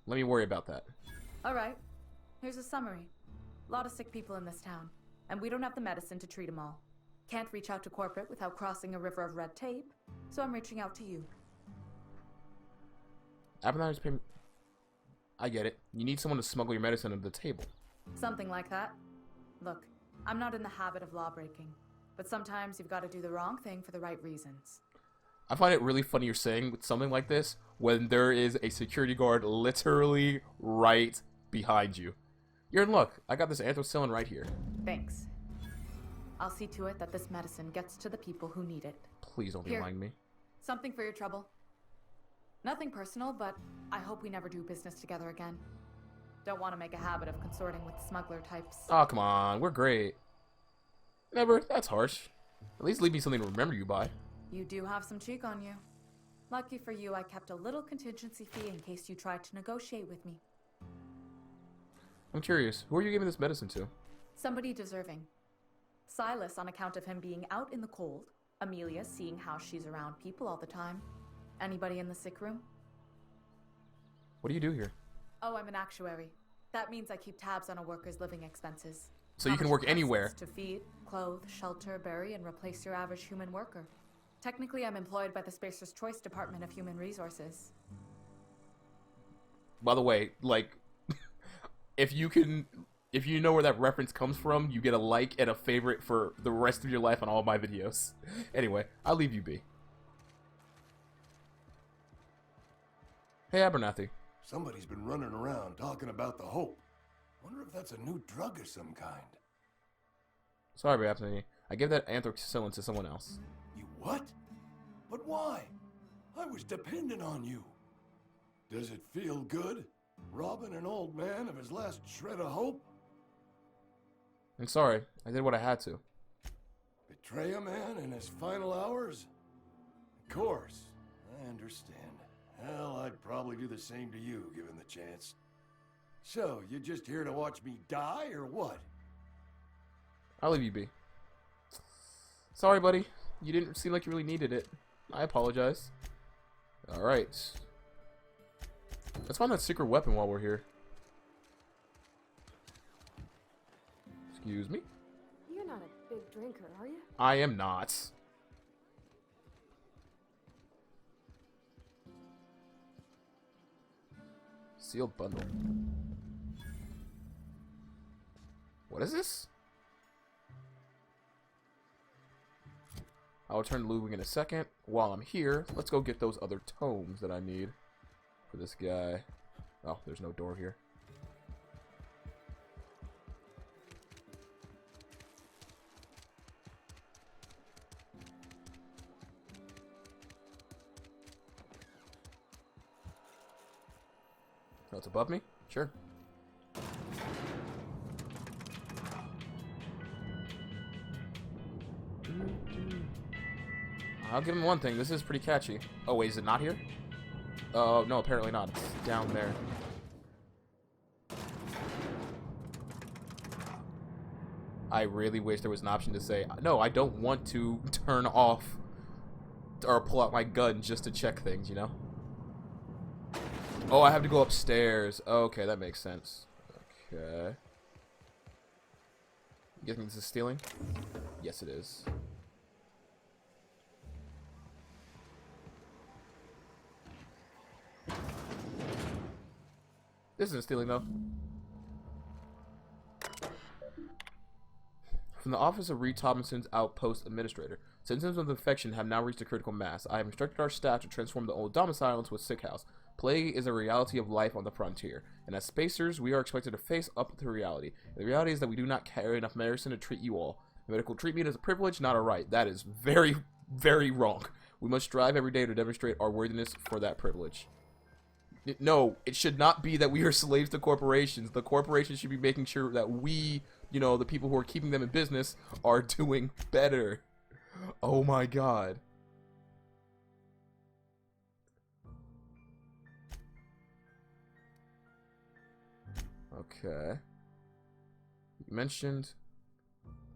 Let me worry about that. Alright, here's a summary. A lot of sick people in this town, and we don't have the medicine to treat them all. Can't reach out to corporate without crossing a river of red tape, so I'm reaching out to you. Abernathy's paying... I get it. You need someone to smuggle your medicine under the table. Something like that. Look, I'm not in the habit of law breaking, but sometimes you've got to do the wrong thing for the right reasons. I find it really funny you're saying something like this when there is a security guard literally right behind you. You're in luck. I got this anthracillin right here. Thanks. I'll see to it that this medicine gets to the people who need it. Please don't be Here. lying to me. Something for your trouble. Nothing personal, but I hope we never do business together again. Don't want to make a habit of consorting with smuggler types. Oh, come on. We're great. Never. That's harsh. At least leave me something to remember you by. You do have some cheek on you. Lucky for you, I kept a little contingency fee in case you tried to negotiate with me. I'm curious. Who are you giving this medicine to? Somebody deserving. Silas on account of him being out in the cold. Amelia seeing how she's around people all the time. Anybody in the sick room? What do you do here? Oh, I'm an actuary. That means I keep tabs on a worker's living expenses. So How you can much work it costs anywhere. to feed, clothe, shelter, bury, and replace your average human worker. Technically, I'm employed by the Spacer's Choice Department of Human Resources. By the way, like, if you know where that reference comes from, you get a like and a favorite for the rest of your life on all my videos. Anyway, I'll leave you be. Hey, Abernathy. Somebody's been running around talking about the Hope. Wonder if that's a new drug of some kind. Sorry, Abernathy. I gave that anthraxillin to someone else. You what? But why? I was dependent on you. Does it feel good? Robbing an old man of his last shred of hope? I'm sorry. I did what I had to. Betray a man in his final hours? Of course. I understand. Hell, I'd probably do the same to you, given the chance. So, you just here to watch me die, or what? I'll leave you be. Sorry, buddy. You didn't seem like you really needed it. I apologize. Alright. Let's find that secret weapon while we're here. Excuse me? You're not a big drinker, are you? I am not. Sealed bundle. What is this? I'll return to Ludwig in a second. While I'm here, let's go get those other tomes that I need for this guy. Oh, there's no door here. Oh, it's above me? Sure. I'll give him one thing. This is pretty catchy. Oh, wait, is it not here? Oh, no, apparently not. It's down there. I really wish there was an option to say, no, I don't want to turn off or pull out my gun just to check things, you know? Oh, I have to go upstairs. Okay, that makes sense. Okay. You guessing this is stealing? Yes, it is. This isn't stealing, though. From the office of Reed Tobinson's Outpost Administrator. Symptoms of infection have now reached a critical mass. I have instructed our staff to transform the old domicile into a sick house. Plague is a reality of life on the frontier, and as spacers, we are expected to face up to reality. The reality is that we do not carry enough medicine to treat you all. Medical treatment is a privilege, not a right. That is very, very wrong. We must strive every day to demonstrate our worthiness for that privilege. No, it should not be that we are slaves to corporations. The corporations should be making sure that we, you know, the people who are keeping them in business, are doing better. Oh my god. Okay.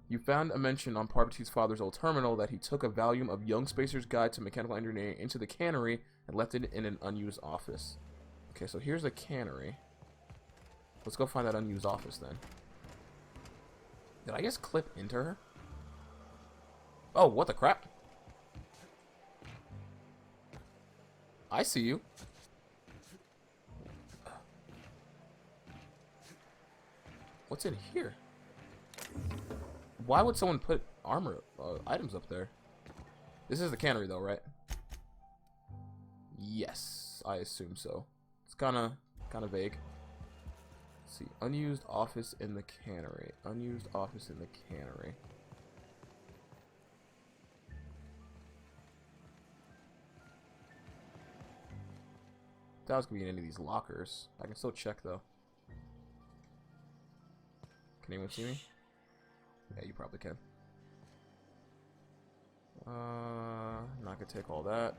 You found a mention on Parvati's father's old terminal that he took a volume of Young Spacer's Guide to Mechanical Engineering into the cannery and left it in an unused office. Okay, so here's the cannery. Let's go find that unused office then. Did I just clip into her? Oh, what the crap? I see you. What's in here? Why would someone put armor items up there? This is the cannery though, right? Yes, I assume so. It's kind of vague. Let's see, unused office in the cannery. Unused office in the cannery. That was gonna be in any of these lockers. I can still check though. Can anyone see me? Yeah, you probably can. Not gonna take all that.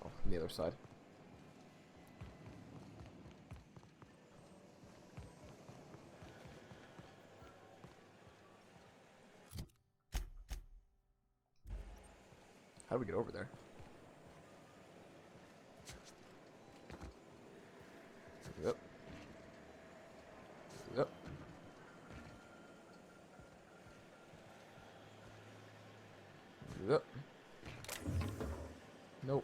Oh, from the other side. How do we get over there? Yep. Yep. Yep. Nope.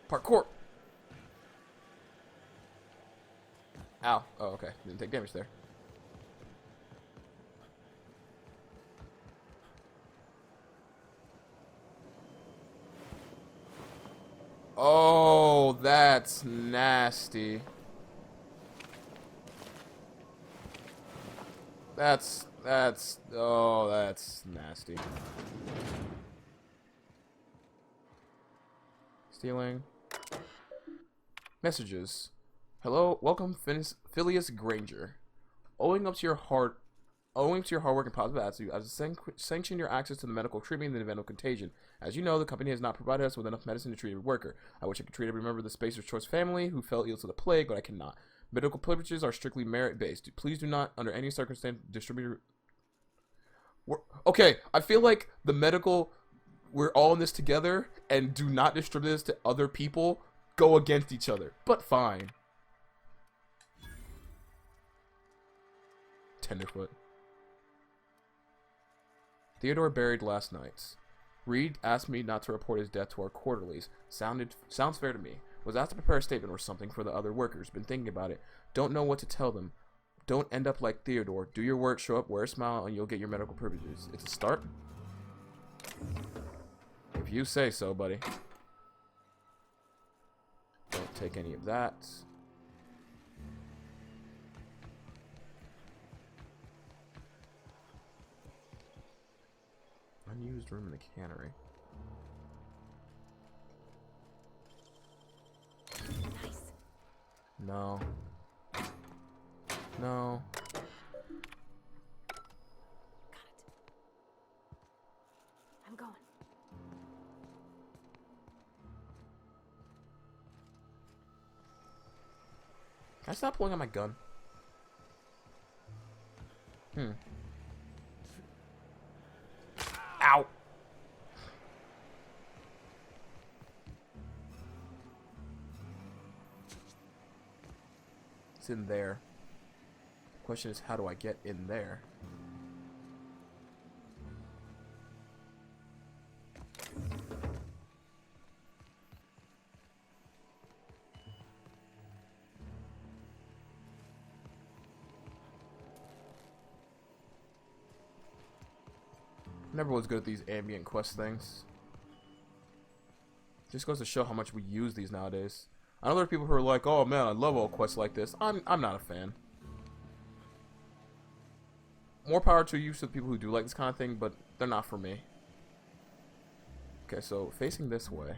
Parkour. Ow. Oh, okay. Didn't take damage there. Oh, that's nasty. Oh, that's nasty. Stealing. Messages. Hello, welcome, Phileas Granger. Owing to your hard work and positive attitude, I've sanctioned your access to the medical treatment in the event of contagion. As you know, the company has not provided us with enough medicine to treat every worker. I wish I could treat every member of the Spacer's Choice family who fell ill to the plague, but I cannot. Medical privileges are strictly merit-based. Please do not, under any circumstance, distribute... Okay, I feel like the medical... We're all in this together, and do not distribute this to other people, go against each other. But fine. Tenderfoot. Theodore buried last night. Reed asked me not to report his death to our quarterlies. Sounds fair to me. Was asked to prepare a statement or something for the other workers. Been thinking about it. Don't know what to tell them. Don't end up like Theodore. Do your work, show up, wear a smile, and you'll get your medical privileges. It's a start? If you say so, buddy. Don't take any of that. Unused room in the cannery. Nice. No. No. Got it. I'm going. Can I stop pulling out my gun? Ow! It's in there. The question is, how do I get in there? Never was good at these ambient quest things. Just goes to show how much we use these nowadays. I know there are people who are like, "Oh man, I love all quests like this." I'm not a fan. More power to you to the people who do like this kind of thing, but they're not for me. Okay, so facing this way.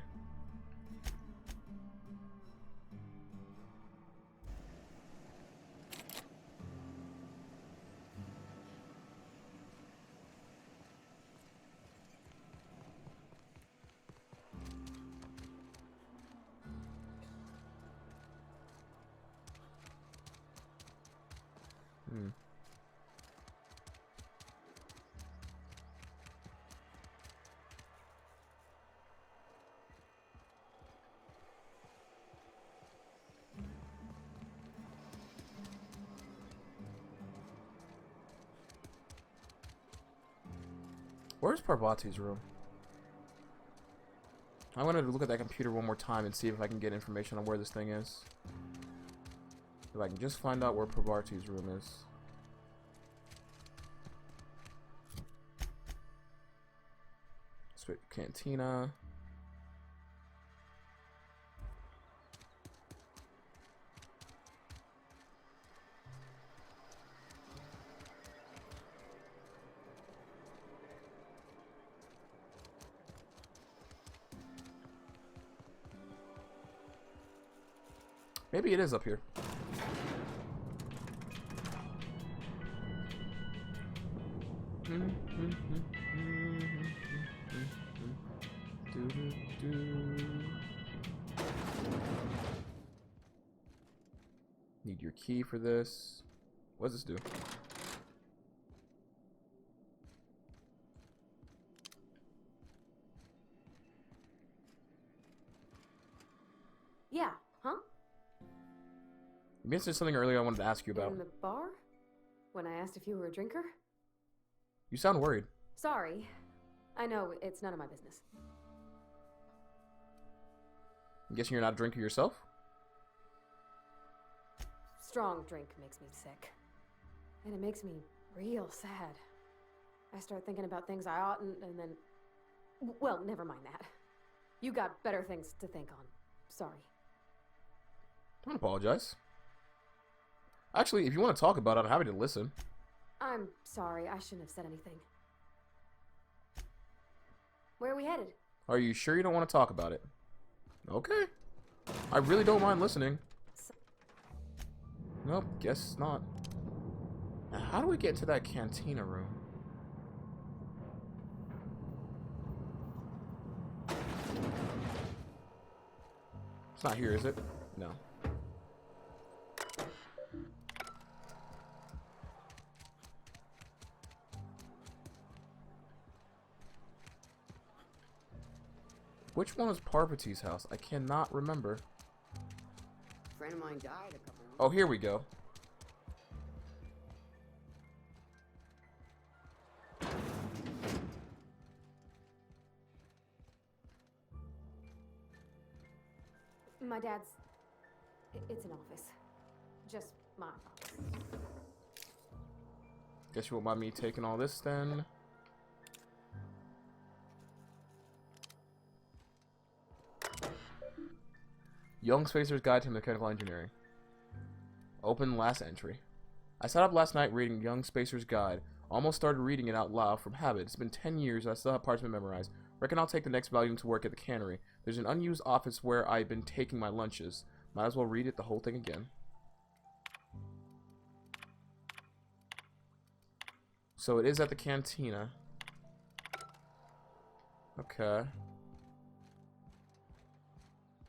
Where's Parvati's room? I wanted to look at that computer one more time and see if I can get information on where this thing is. If I can just find out where Parvati's room is. Sweet cantina. Maybe it is up here. Need your key for this. What does this do? Yeah, huh? You mentioned something earlier I wanted to ask you about. In the bar? when I asked if you were a drinker? You sound worried. Sorry. I know, it's none of my business. I'm guessing you're not a drinker yourself? Strong drink makes me sick. And it makes me real sad. I start thinking about things I oughtn't, and then... Well, never mind that. You got better things to think on. Sorry. Don't apologize. Actually, if you want to talk about it, I'm happy to listen. I'm sorry, I shouldn't have said anything. Where are we headed? Are you sure you don't want to talk about it? Okay. I really don't mind listening. Nope, guess not. Now, how do we get to that cantina room? It's not here, is it? No. Which one was Parvati's house? I cannot remember. A friend of mine died a couple of Oh, here we go. My dad's... It's an office. Just my office. Guess you won't mind me taking all this then. Young Spacer's Guide to Mechanical Engineering. Open last entry. I sat up last night reading Young Spacer's Guide. Almost started reading it out loud from habit. It's been 10 years and I still have parts of it memorized. Reckon I'll take the next volume to work at the cannery. There's an unused office where I've been taking my lunches. Might as well read it the whole thing again. So it is at the cantina. Okay.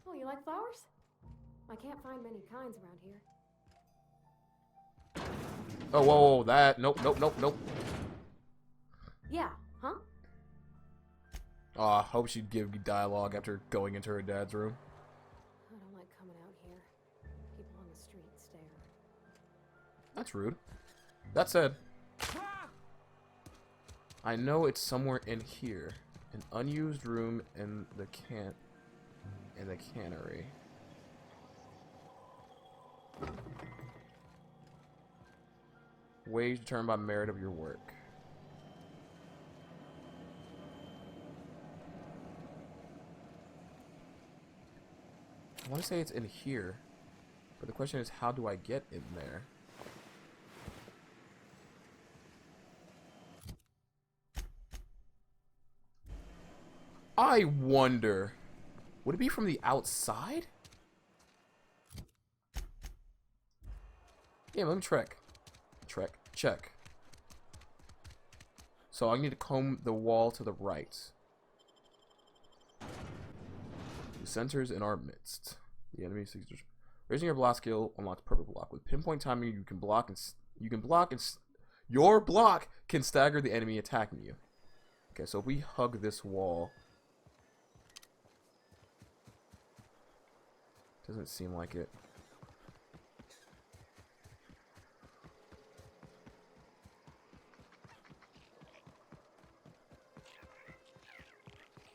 Oh, you like flowers? I can't find many kinds around here. Oh, whoa, whoa, that. Nope, nope, nope, nope. Yeah, huh? Aw, hope she'd give me dialogue after going into her dad's room. I don't like coming out here. People on the street stare. That's rude. That said, I know it's somewhere in here. An unused room in the cannery. Wage determined by merit of your work. I want to say it's in here, but the question is, how do I get in there? I wonder, would it be from the outside? Yeah, let me check. So I need to comb the wall to the right. The centers in our midst. The enemy seeks. Raising your block skill unlocks perfect block. With pinpoint timing, you can block and your block can stagger the enemy attacking you. Okay, so if we hug this wall, doesn't seem like it.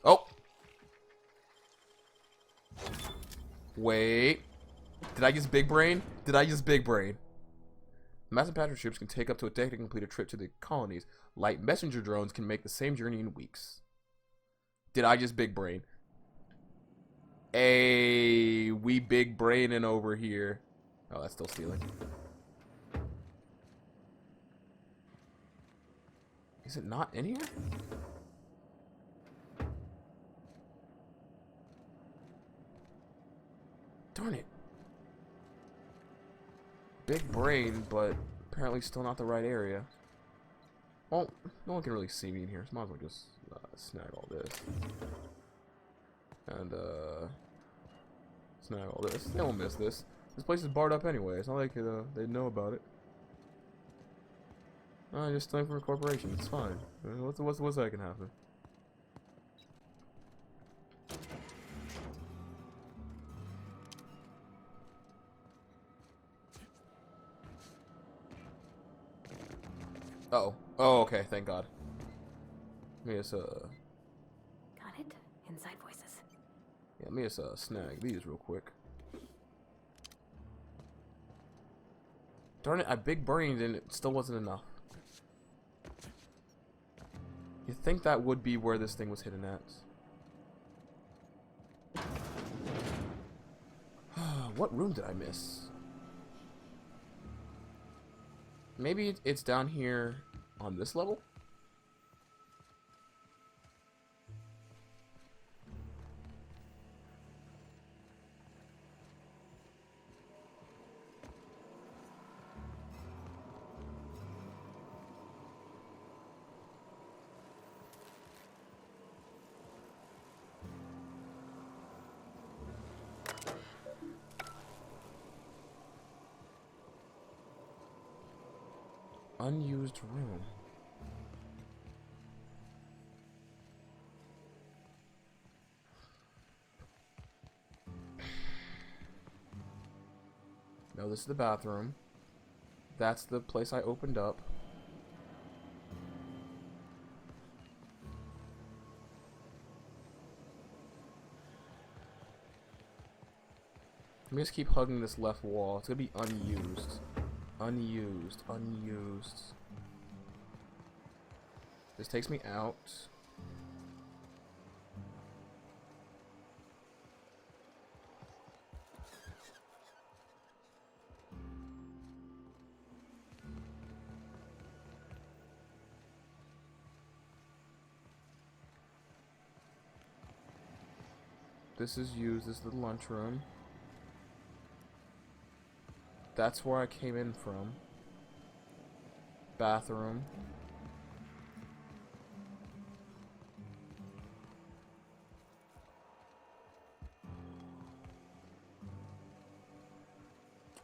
Oh! Wait. Did I use big brain? Massive patrol ships can take up to a decade to complete a trip to the colonies. Light messenger drones can make the same journey in weeks. Did I just big brain? Hey, we big braining over here. Oh, that's still stealing. Is it not in here? Darn it. Big brain, but apparently still not the right area. Well, no one can really see me in here, so might as well just snag all this. And, snag all this. They won't miss this. This place is barred up anyway. It's not like they'd know about it. Just stealing from a corporation. It's fine. What's that can happen? Oh. Oh, okay. Thank God. Let me just, Got it? Inside voices. yeah, let me just, snag these real quick. Darn it, I big brained and it still wasn't enough. You'd think that would be where this thing was hidden at. What room did I miss? Maybe it's down here on this level? Unused room. No, this is the bathroom. That's the place I opened up. Let me just keep hugging this left wall. It's gonna be unused. Unused. Unused. This takes me out. This is used. This is the lunchroom. That's where I came in from. Bathroom.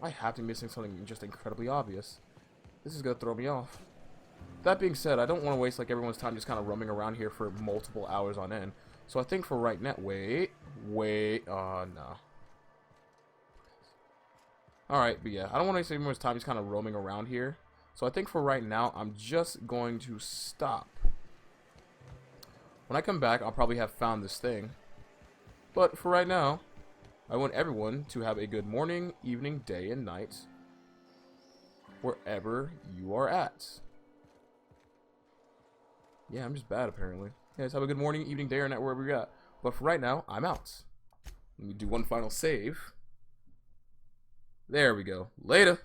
I have to be missing something just incredibly obvious. This is gonna throw me off. That being said, I don't want to waste like everyone's time just kind of roaming around here for multiple hours on end. So I think for right now, wait, no. Alright, but yeah, I don't want to waste everyone's time just kind of roaming around here. So I think for right now, I'm just going to stop. When I come back, I'll probably have found this thing. But for right now, I want everyone to have a good morning, evening, day, and night, wherever you are at. Yeah, I'm just bad, apparently. Yeah, let's have a good morning, evening, day, or night, wherever you're at. But for right now, I'm out. Let me do one final save. There we go. Later.